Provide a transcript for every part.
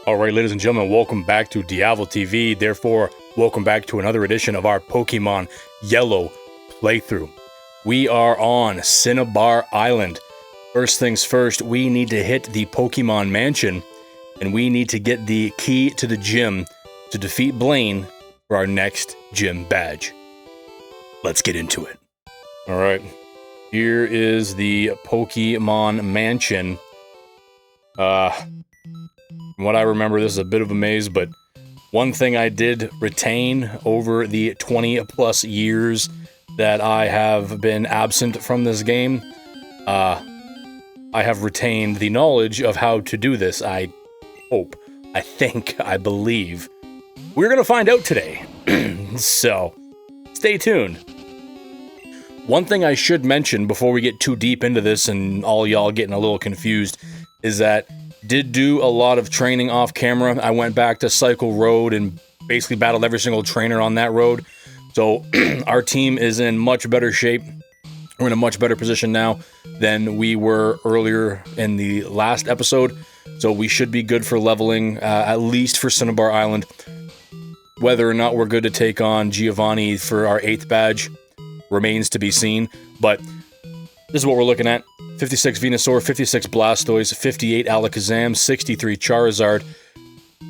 Alright, ladies and gentlemen, welcome back to Diavel TV, therefore, welcome back to another edition of our Pokémon Yellow playthrough. We are on Cinnabar Island. First things first, we need to hit the Pokémon Mansion, and we need to get the key to the gym to defeat Blaine for our next gym badge. Let's get into it. Alright, here is the Pokémon Mansion. From what I remember, this is a bit of a maze, but one thing I did retain over the 20 plus years that I have been absent from this game, I have retained the knowledge of how to do this. I hope, I think, I believe. We're gonna find out today, so stay tuned. One thing I should mention before we get too deep into this and all y'all getting a little confused is that did do a lot of training off camera. I went back to Cycle Road and basically battled every single trainer on that road. So our team is in much better shape. We're in a much better position now than we were earlier in the last episode. So we should be good for leveling, at least for Cinnabar Island. Whether or not we're good to take on Giovanni for our 8th badge remains to be seen. But this is what we're looking at. 56 Venusaur, 56 Blastoise, 58 Alakazam, 63 Charizard.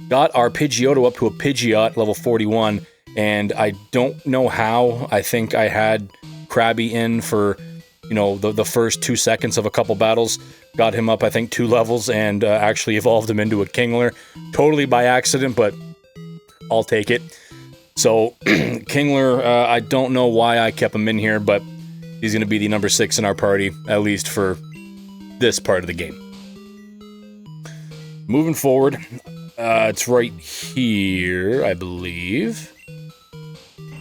Got our Pidgeotto up to a Pidgeot, level 41, and I don't know how. I think I had Krabby in for, you know, the first 2 seconds of a couple battles. Got him up, I think, 2 levels, and actually evolved him into a Kingler. Totally by accident, but I'll take it. So, Kingler, I don't know why I kept him in here, but he's going to be the number 6 in our party, at least for this part of the game. Moving forward, it's right here, I believe.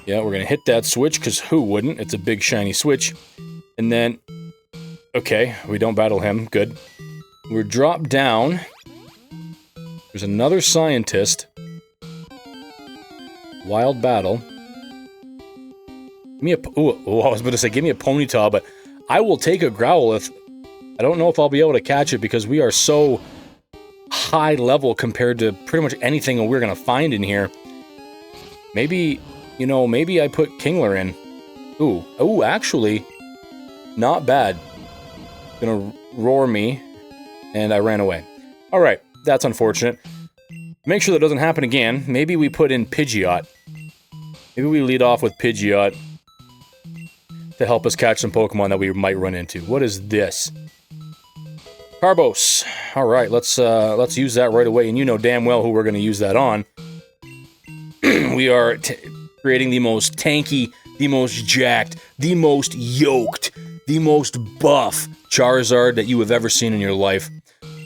Yeah, we're going to hit that switch, because who wouldn't? It's a big, shiny switch. And then, okay, we don't battle him. Good. We're dropped down. There's another scientist. Wild battle. Give me a, I was about to say, give me a Ponyta, but I will take a Growlithe. I don't know if I'll be able to catch it because we are so high level compared to pretty much anything we're going to find in here. Maybe, you know, maybe I put Kingler in. Ooh, actually, not bad. Gonna roar me, and I ran away. Alright, that's unfortunate. Make sure that doesn't happen again. Maybe we put in Pidgeot. Maybe we lead off with Pidgeot to help us catch some Pokemon that we might run into. What is this? Carbos. Alright, let's use that right away, and you know damn well who we're going to use that on. We are creating the most tanky, the most jacked, the most yoked, the most buff Charizard that you have ever seen in your life.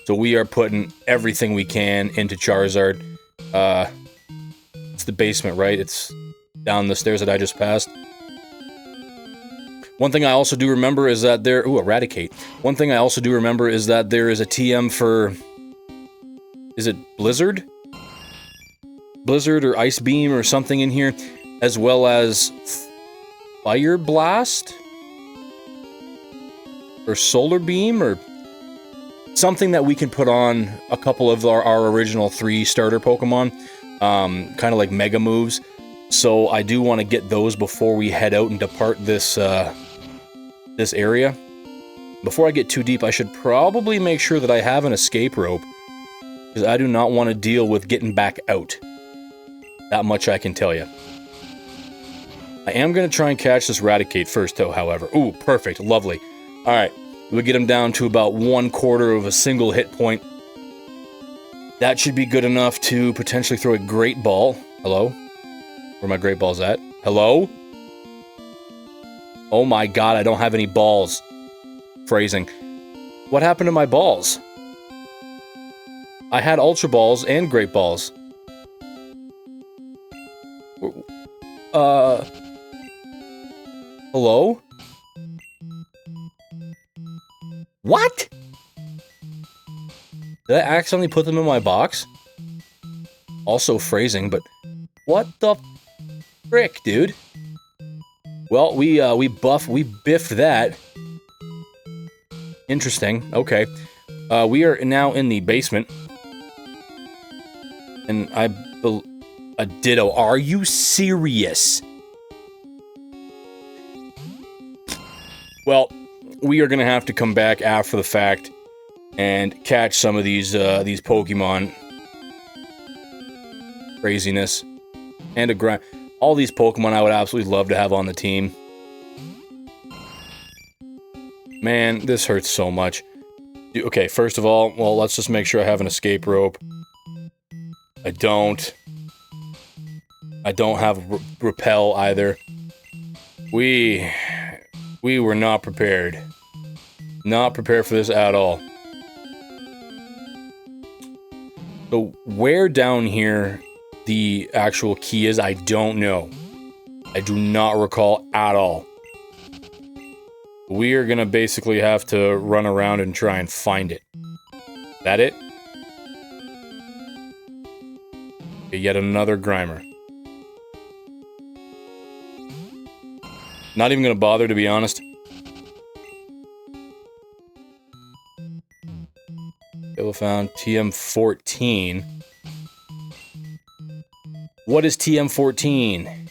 So we are putting everything we can into Charizard. It's the basement, right? It's down the stairs that I just passed. One thing I also do remember is that there... Ooh, Eradicate. One thing I also do remember is that there is a TM for... Is it Blizzard? Blizzard or Ice Beam or something in here, as well as Fire Blast? Or Solar Beam, or something that we can put on a couple of our original 3 starter Pokemon. Kind of like Mega Moves. So I do want to get those before we head out and depart this this area. Before I get too deep, I should probably make sure that I have an escape rope, because I do not want to deal with getting back out. That much I can tell you. I am going to try and catch this Raticate first, though, however. Ooh, perfect. Lovely. Alright, we'll get him down to about 1/4 of a single hit point. That should be good enough to potentially throw a Great Ball. Hello? Where are my Great Balls at? Hello? Oh my god, I don't have any balls. Phrasing. What happened to my balls? I had Ultra Balls and Great Balls. Hello? What? Did I accidentally put them in my box? Also phrasing, but what the frick, dude? Well, we biffed that. Interesting. Okay. We are now in the basement. And a Ditto. Are you serious? Well, we are going to have to come back after the fact and catch some of these Pokemon. Craziness. And a grind. All these Pokemon I would absolutely love to have on the team. Man, this hurts so much. Okay, first of all, well, let's just make sure I have an escape rope. I don't have repel either. We were not prepared. Not prepared for this at all. So where down here the actual key is, I don't know. I do not recall at all. We are gonna basically have to run around and try and find it. That it? Okay, yet another Grimer. Not even gonna bother, to be honest. We found TM14. What is TM14?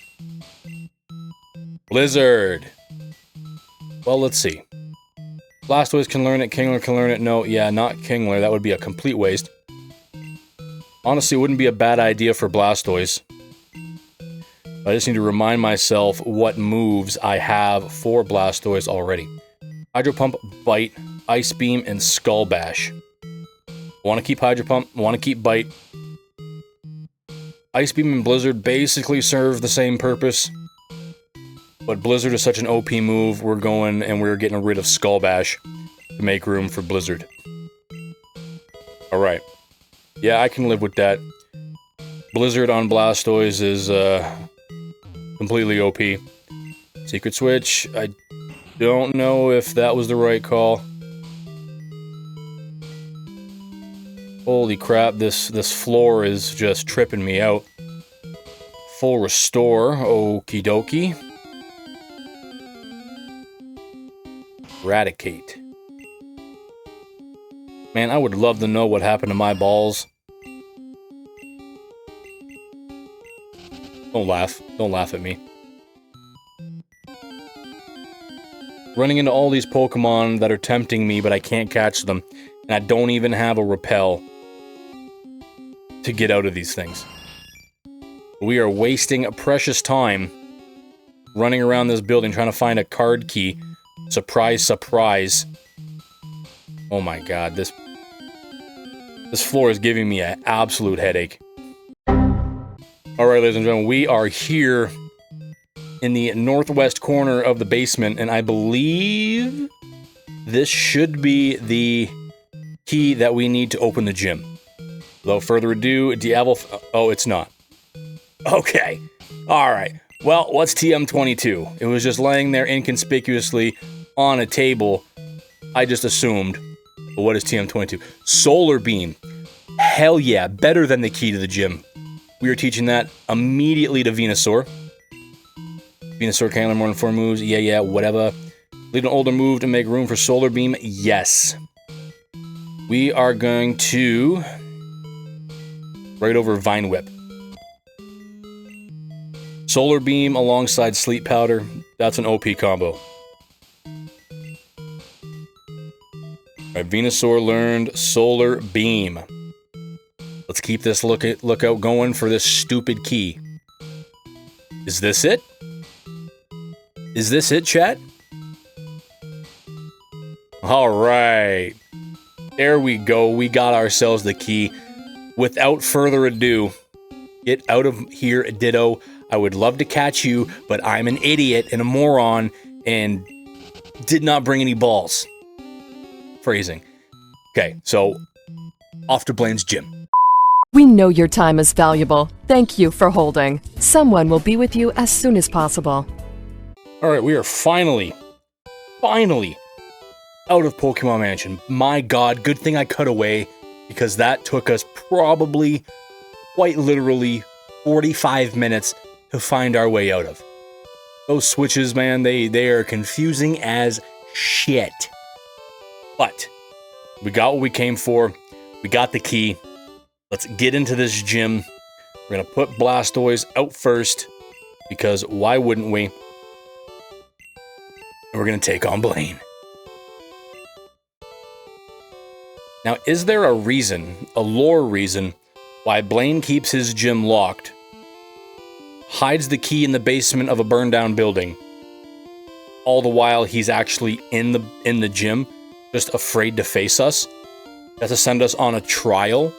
Blizzard. Well, let's see. Blastoise can learn it, Kingler can learn it. No, yeah, not Kingler. That would be a complete waste. Honestly, it wouldn't be a bad idea for Blastoise. I just need to remind myself what moves I have for Blastoise already. Hydro Pump, Bite, Ice Beam, and Skull Bash. Want to keep Hydro Pump, want to keep Bite. Ice Beam and Blizzard basically serve the same purpose. But Blizzard is such an OP move, we're going and we're getting rid of Skull Bash to make room for Blizzard. Alright. Yeah, I can live with that. Blizzard on Blastoise is completely OP. Secret Switch, I don't know if that was the right call. Holy crap, this floor is just tripping me out. Full Restore, okie dokie. Eradicate. Man, I would love to know what happened to my balls. Don't laugh. Don't laugh at me. Running into all these Pokemon that are tempting me, but I can't catch them. And I don't even have a repel to get out of these things. We are wasting a precious time running around this building trying to find a card key. Surprise, surprise. Oh my god, this floor is giving me an absolute headache. Alright, ladies and gentlemen, we are here in the northwest corner of the basement, and I believe this should be the key that we need to open the gym. Without further ado, Diavel... Oh, it's not. Okay. Alright. Well, what's TM22? It was just laying there inconspicuously on a table. I just assumed. But what is TM22? Solar Beam. Hell yeah, better than the key to the gym. We are teaching that immediately to Venusaur. Venusaur can learn more than 4 moves. Yeah, whatever. Lead an older move to make room for Solar Beam. Yes. We are going to... right over Vine Whip. Solar Beam alongside Sleep Powder. That's an OP combo. Alright, Venusaur learned Solar Beam. Let's keep this lookout going for this stupid key. Is this it? Is this it, chat? Alright. There we go. We got ourselves the key. Without further ado, get out of here, Ditto. I would love to catch you, but I'm an idiot and a moron and did not bring any balls. Phrasing. Okay, so off to Blaine's gym. We know your time is valuable. Thank you for holding. Someone will be with you as soon as possible. Alright, we are finally out of Pokémon Mansion. My god, good thing I cut away, because that took us probably, quite literally, 45 minutes to find our way out of. Those switches, man, they are confusing as shit. But we got what we came for. We got the key. Let's get into this gym. We're going to put Blastoise out first, because why wouldn't we? And we're going to take on Blaine. Now, is there a reason, a lore reason, why Blaine keeps his gym locked, hides the key in the basement of a burned down building, all the while he's actually in the gym, just afraid to face us? That's to send us on a trial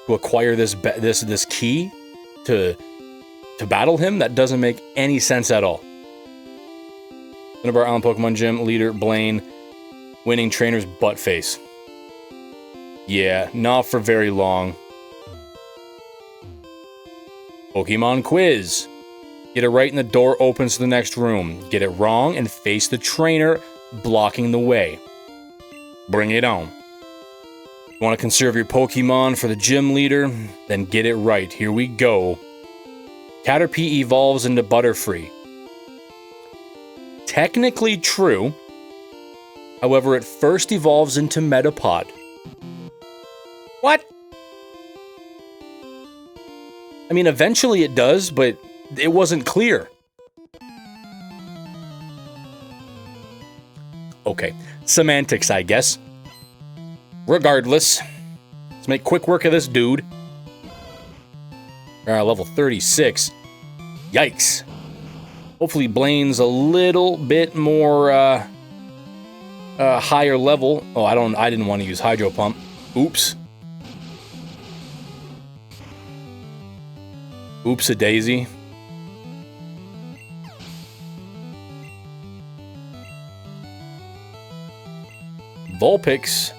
to acquire this key to battle him? That doesn't make any sense at all. Cinnabar Island Pokemon Gym leader Blaine, winning trainer's butt face. Yeah, not for very long. Pokemon quiz. Get it right and the door opens to the next room. Get it wrong and face the trainer blocking the way. Bring it on. You want to conserve your Pokemon for the gym leader? Then get it right. Here we go. Caterpie evolves into Butterfree. Technically true. However, it first evolves into Metapod. What? I mean, eventually it does, but it wasn't clear. Okay, semantics, I guess. Regardless, let's make quick work of this dude. Level 36. Yikes. Hopefully Blaine's a little bit more higher level. Oh, I didn't want to use Hydro Pump. Oops. Oops-a-daisy. Vulpix.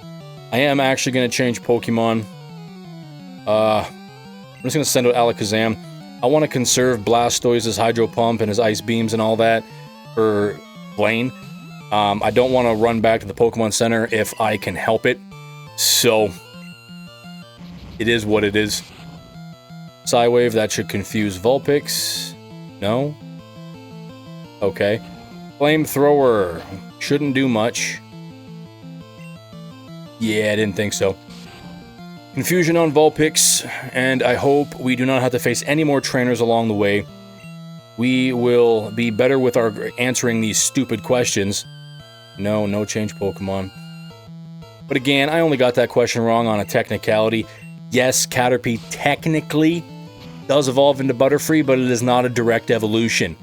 I am actually going to change Pokemon. I'm just going to send out Alakazam. I want to conserve Blastoise's Hydro Pump and his Ice Beams and all that for Blaine. I don't want to run back to the Pokemon Center if I can help it. So, it is what it is. Psywave, that should confuse Vulpix. No? Okay. Flamethrower. Shouldn't do much. Yeah, I didn't think so. Confusion on Vulpix, and I hope we do not have to face any more trainers along the way. We will be better with our answering these stupid questions. No change Pokemon. But again, I only got that question wrong on a technicality. Yes, Caterpie technically does evolve into Butterfree, but it is not a direct evolution.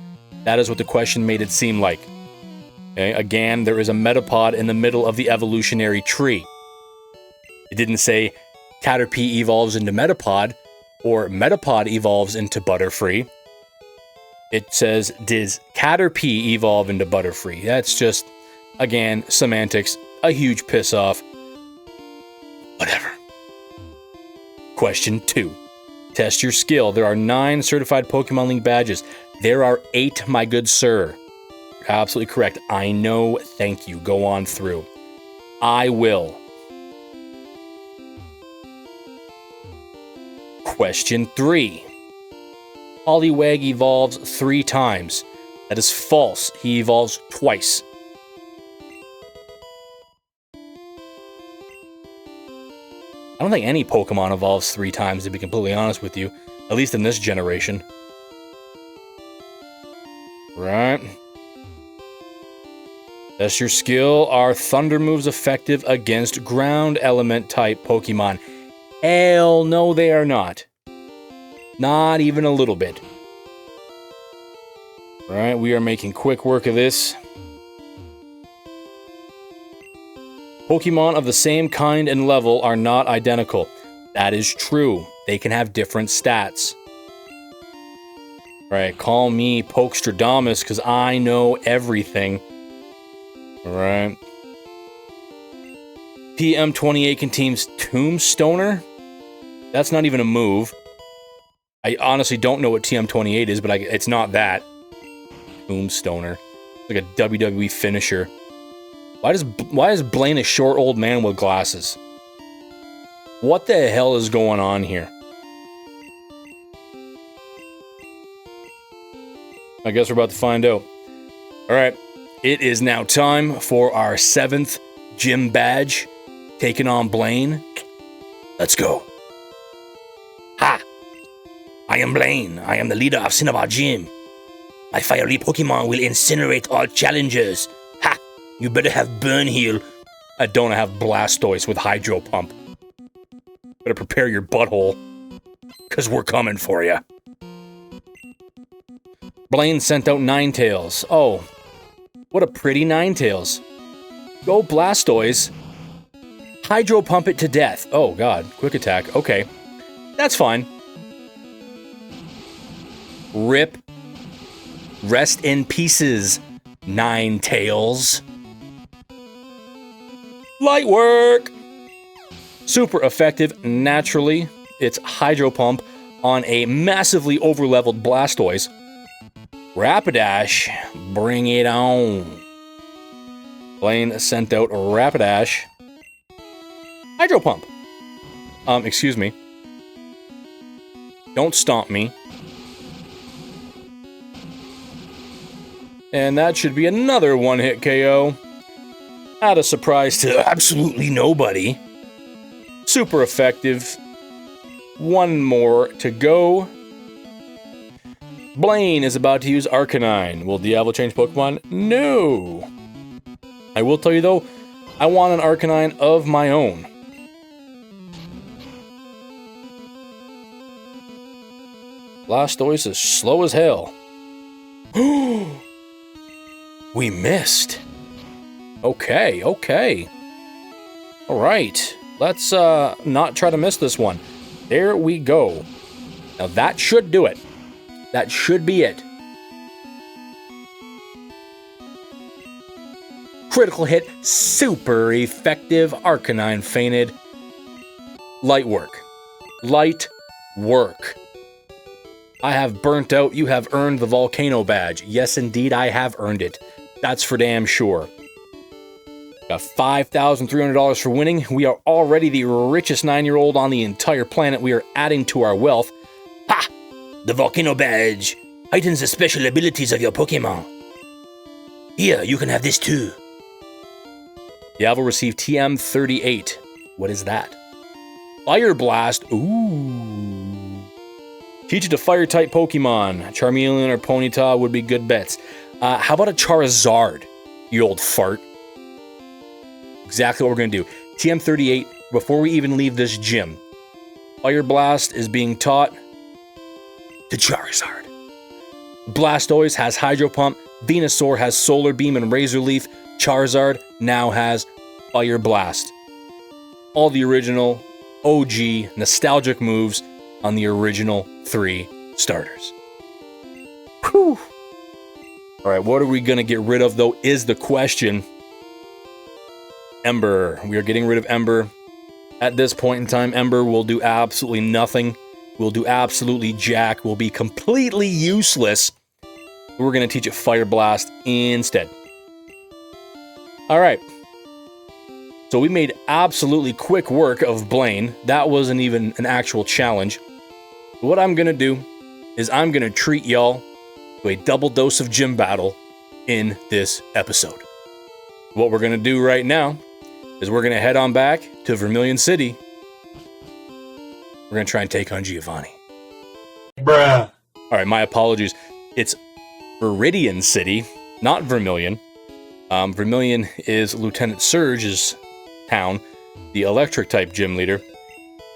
That is what the question made it seem like. Okay? Again, there is a Metapod in the middle of the evolutionary tree. It didn't say Caterpie evolves into Metapod, or Metapod evolves into Butterfree. It says, does Caterpie evolve into Butterfree? That's just, again, semantics. A huge piss off. Whatever. Question 2. Test your skill. There are 9 certified Pokemon League badges. There are 8, my good sir. You're absolutely correct. I know. Thank you. Go on through. I will. Question 3. Poliwag evolves 3 times. That is false. He evolves twice. I don't think any Pokemon evolves 3 times, to be completely honest with you. At least in this generation. Right. Test your skill. Are Thunder moves effective against ground element type Pokemon? Hell no, they are not. Not even a little bit. Alright, we are making quick work of this. Pokemon of the same kind and level are not identical. That is true. They can have different stats. Alright, call me Pokestradamus, because I know everything. Alright. PM28 contains Tombstoner? That's not even a move. I honestly don't know what TM28 is, but it's not that. Tombstoner. Like a WWE finisher. Why is Blaine a short old man with glasses? What the hell is going on here? I guess we're about to find out. Alright, it is now time for our 7th gym badge. Taking on Blaine. Let's go. I am Blaine. I am the leader of Cinnabar Gym. My fiery Pokemon will incinerate all challengers. Ha! You better have Burn Heal. I don't have Blastoise with Hydro Pump. Better prepare your butthole, because we're coming for you. Blaine sent out Ninetales. Oh, what a pretty Ninetales. Go Blastoise. Hydro Pump it to death. Oh, God. Quick attack. Okay. That's fine. Rip. Rest in pieces, Ninetales. Light work! Super effective, naturally. It's Hydro Pump on a massively overleveled Blastoise. Rapidash, bring it on. Blaine sent out Rapidash. Hydro Pump. Excuse me. Don't stomp me. And that should be another one-hit KO. Not a surprise to absolutely nobody. Super effective. One more to go. Blaine is about to use Arcanine. Will Diavel change Pokemon? No. I will tell you though, I want an Arcanine of my own. Blastoise is slow as hell. We missed. Okay. Alright. Let's not try to miss this one. There we go. Now that should do it. That should be it. Critical hit. Super effective. Arcanine fainted. Light work. Light work. I have burnt out. You have earned the volcano badge. Yes, indeed, I have earned it. That's for damn sure. Got $5,300 for winning. We are already the richest 9-year-old on the entire planet. We are adding to our wealth. Ha! The Volcano Badge heightens the special abilities of your Pokemon. Here, you can have this too. Diavel received TM38. What is that? Fire Blast. Ooh. Teach it to Fire-type Pokemon. Charmeleon or Ponyta would be good bets. How about a Charizard, you old fart? Exactly what we're going to do. TM38, before we even leave this gym. Fire Blast is being taught to Charizard. Blastoise has Hydro Pump. Venusaur has Solar Beam and Razor Leaf. Charizard now has Fire Blast. All the original, OG, nostalgic moves on the original 3 starters. Whew. Alright, what are we going to get rid of, though, is the question. Ember. We are getting rid of Ember. At this point in time, Ember will do absolutely nothing. Will do absolutely jack. Will be completely useless. We're going to teach it Fire Blast instead. Alright. So we made absolutely quick work of Blaine. That wasn't even an actual challenge. What I'm going to do is I'm going to treat y'all to a double dose of gym battle in this episode. What we're going to do right now is we're going to head on back to Viridian City. We're going to try and take on Giovanni. Bruh. Alright, my apologies. It's Viridian City, not Vermilion. Vermilion is Lieutenant Surge's town, the electric-type gym leader.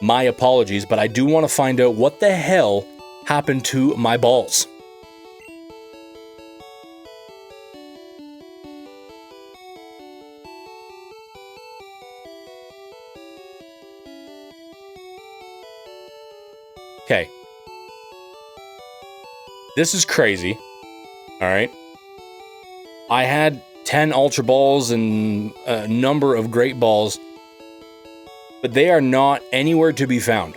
My apologies, but I do want to find out what the hell happened to my balls. Okay. This is crazy. Alright. I had 10 Ultra Balls and a number of Great Balls, but they are not anywhere to be found.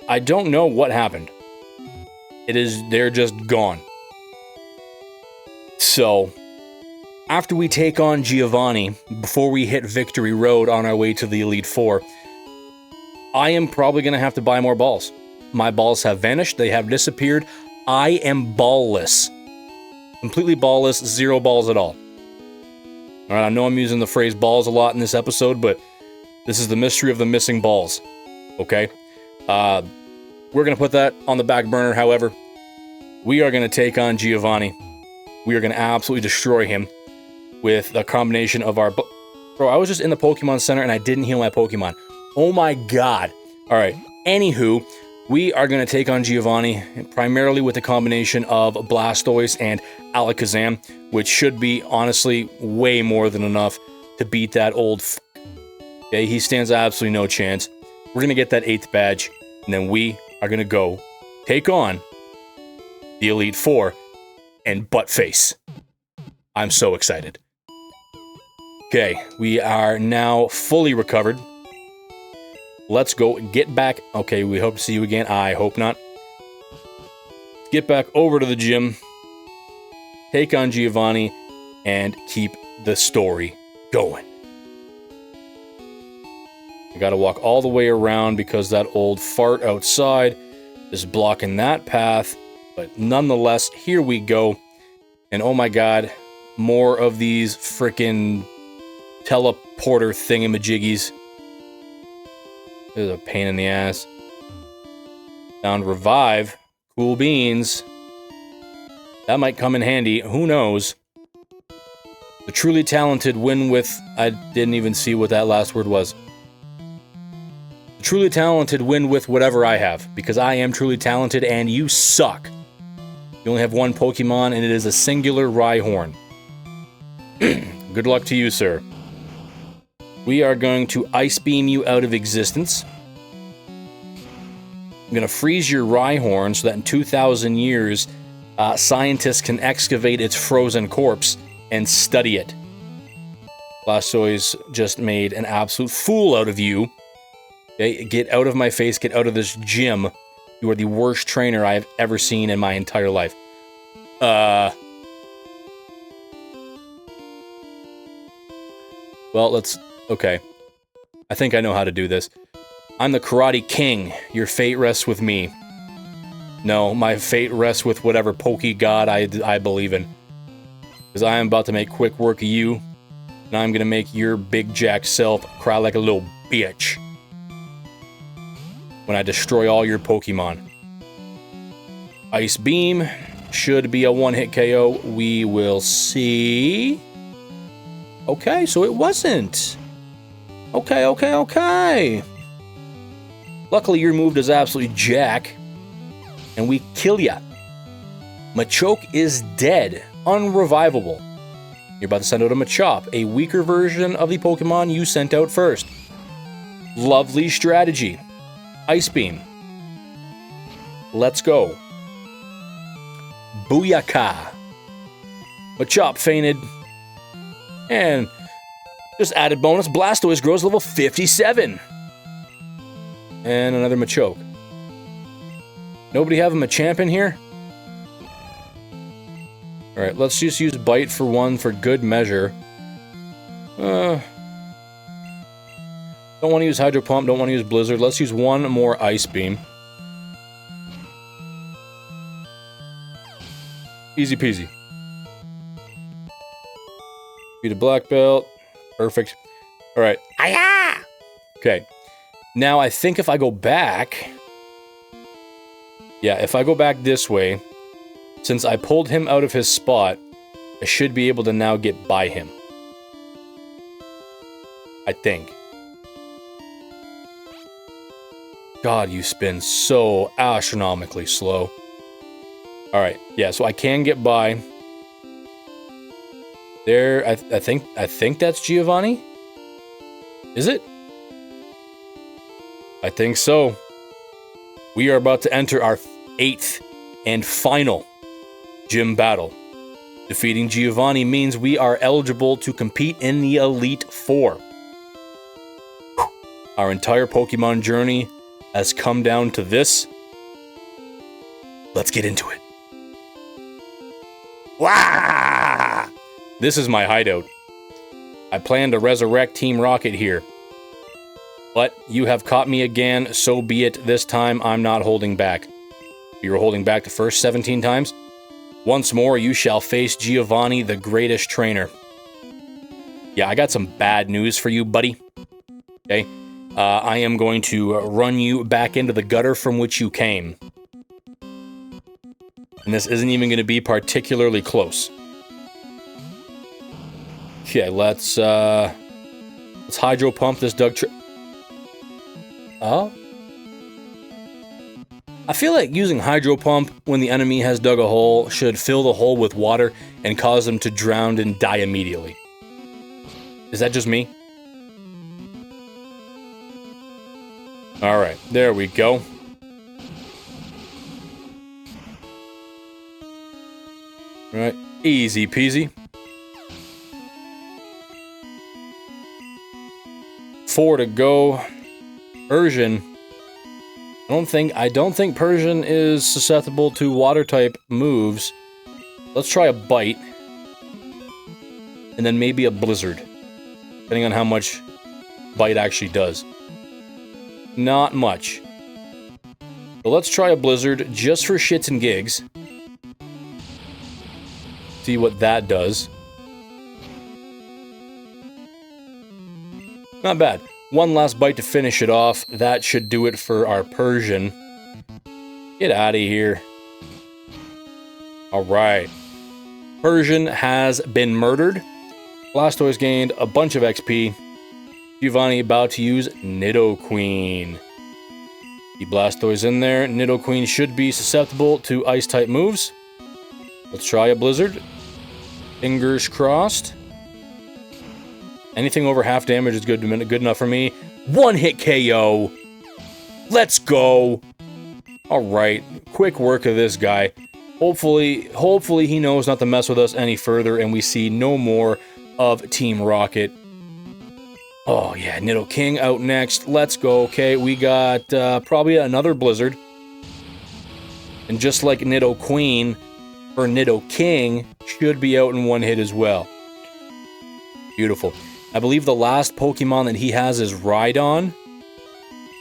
I don't know what happened. They're just gone. So, after we take on Giovanni, before we hit Victory Road on our way to the Elite Four, I am probably going to have to buy more balls. My balls have vanished. They have disappeared. I am ballless. Completely ballless. 0 balls at all. Alright, I know I'm using the phrase balls a lot in this episode, but This is the mystery of the missing balls. Okay? We're going to put that on the back burner, however. We are going to take on Giovanni. We are going to absolutely destroy him with a combination of our... Bro, I was just in the Pokemon Center and I didn't heal my Pokemon. Oh my god. Alright, anywho, we are going to take on Giovanni primarily with a combination of Blastoise and Alakazam, which should be, honestly, way more than enough to beat that old f***. Okay, he stands absolutely no chance. We're going to get that 8th badge, and then we are going to go take on the Elite Four and Buttface. I'm so excited. Okay, we are now fully recovered. Let's go get back. Okay, we hope to see you again. I hope not. Get back over to the gym, take on Giovanni, and keep the story going. I gotta walk all the way around because that old fart outside is blocking that path. But nonetheless, here we go. And oh my god, more of these frickin' teleporter thingamajiggies. This is a pain in the ass. Found Revive. Cool beans. That might come in handy. Who knows? The truly talented win with... I didn't even see what that last word was. The truly talented win with whatever I have. Because I am truly talented and you suck. You only have one Pokemon and it is a singular Rhyhorn. Good luck to you, sir. We are going to Ice Beam you out of existence. I'm going to freeze your Rhyhorn so that in 2,000 years, scientists can excavate its frozen corpse and study it. Blastoise just made an absolute fool out of you. Okay, get out of my face, get out of this gym. You are the worst trainer I have ever seen in my entire life. Well, let's... Okay. I think I know how to do this. I'm the Karate King. Your fate rests with me. No, my fate rests with whatever Poke God I believe in. Because I am about to make quick work of you. And I'm going to make your big jack self cry like a little bitch. When I destroy all your Pokemon. Ice Beam should be a one-hit KO. We will see. Okay, so it wasn't. Okay. Luckily, your move does absolutely jack. And we kill ya. Machoke is dead. Unrevivable. You're about to send out a Machop, a weaker version of the Pokemon you sent out first. Lovely strategy. Ice Beam. Let's go. Booyaka. Machop fainted. And just added bonus, Blastoise grows level 57. And another Machoke. Nobody have a Machamp in here? Alright, let's just use Bite for one for good measure. Don't want to use Hydro Pump, don't want to use Blizzard. Let's use one more Ice Beam. Easy peasy. Beat a black belt. Perfect. Alright. Aya! Okay. Now, I think if I go back... Yeah, if I go back this way, since I pulled him out of his spot, I should be able to now get by him. I think. God, you spin so astronomically slow. Alright, yeah, so I can get by. There, I think that's Giovanni? Is it? I think so. We are about to enter our 8th and final gym battle. Defeating Giovanni means we are eligible to compete in the Elite Four. Our entire Pokemon journey has come down to this. Let's get into it. Wah! This is my hideout. I plan to resurrect Team Rocket here. But you have caught me again, so be it. This time, I'm not holding back. You were holding back the first 17 times? Once more, you shall face Giovanni, the greatest trainer. Yeah, I got some bad news for you, buddy. Okay? I am going to run you back into the gutter from which you came. And this isn't even going to be particularly close. Okay, let's hydro pump this Doug Oh? I feel like using hydro pump when the enemy has dug a hole should fill the hole with water and cause them to drown and die immediately. Is that just me? Alright, there we go. Alright, easy peasy. 4 to go. Persian. I don't think Persian is susceptible to water type moves. Let's try a bite. And then maybe a blizzard. Depending on how much bite actually does. Not much. So let's try a blizzard just for shits and gigs. See what that does. Not bad. One last bite to finish it off. That should do it for our Persian. Get out of here. Alright. Persian has been murdered. Blastoise gained a bunch of XP. Giovanni about to use Nidoqueen. The Blastoise in there. Nidoqueen should be susceptible to Ice-type moves. Let's try a Blizzard. Fingers crossed. Anything over half damage is good enough for me. One hit KO. Let's go. Alright. Quick work of this guy. Hopefully he knows not to mess with us any further and we see no more of Team Rocket. Oh yeah, Nidoking out next. Let's go. Okay, we got probably another Blizzard. And just like Nidoqueen, or Nidoking should be out in one hit as well. Beautiful. I believe the last Pokemon that he has is Rhydon.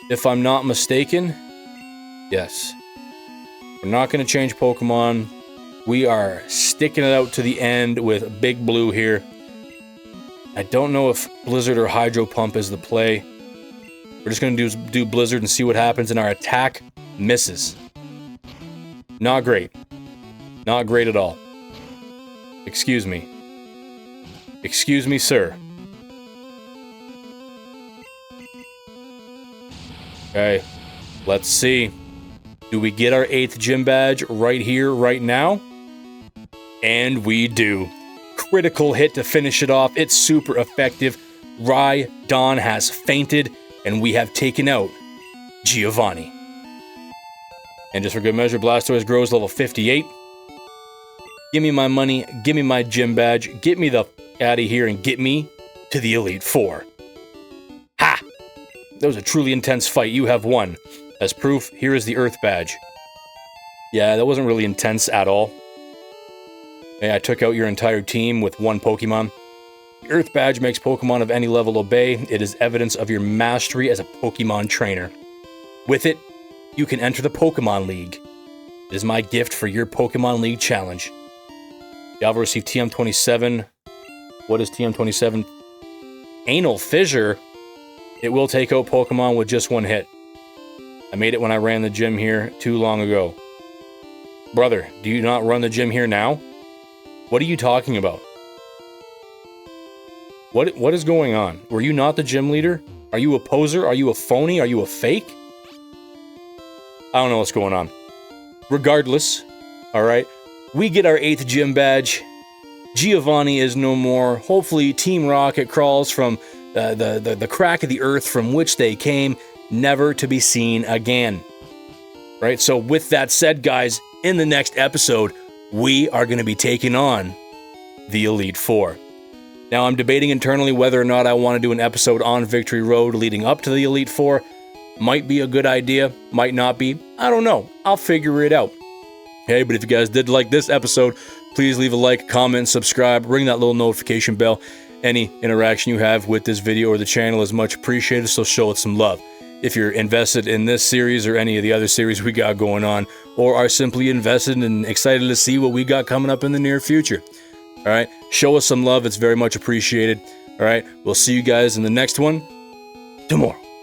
If I'm not mistaken. Yes. We're not going to change Pokemon. We are sticking it out to the end with Big Blue here. I don't know if Blizzard or Hydro Pump is the play. We're just going to do Blizzard and see what happens, and our attack misses. Not great. Not great at all. Excuse me. Excuse me, sir. Okay, let's see. Do we get our 8th gym badge right here, right now? And we do. Critical hit to finish it off. It's super effective. Rhydon has fainted, and we have taken out Giovanni. And just for good measure, Blastoise grows level 58. Give me my money, give me my gym badge, get me the f out of here and get me to the Elite Four. Ha! That was a truly intense fight. You have won. As proof, here is the Earth badge. Yeah, that wasn't really intense at all. Hey, I took out your entire team with one Pokemon. The Earth badge makes Pokemon of any level obey. It is evidence of your mastery as a Pokemon trainer. With it, you can enter the Pokemon League. It is my gift for your Pokemon League challenge. Diavel received TM27. What is TM27? Anal Fissure. It will take out Pokemon with just one hit. I made it when I ran the gym here too long ago. Brother, do you not run the gym here now? What are you talking about? What is going on? Were you not the gym leader? Are you a poser? Are you a phony? Are you a fake? I don't know what's going on. Regardless, alright, we get our 8th gym badge. Giovanni is no more. Hopefully Team Rocket crawls from the crack of the earth from which they came, never to be seen again. Right, so with that said, guys, in the next episode, we are going to be taking on the Elite Four. Now, I'm debating internally whether or not I want to do an episode on Victory Road leading up to the Elite Four. Might be a good idea, might not be. I don't know. I'll figure it out. Hey, but if you guys did like this episode, please leave a like, comment, subscribe, ring that little notification bell. Any interaction you have with this video or the channel is much appreciated, so show it some love. If you're invested in this series or any of the other series we got going on, or are simply invested and excited to see what we got coming up in the near future. Alright, show us some love, it's very much appreciated. Alright, we'll see you guys in the next one. tomorrow.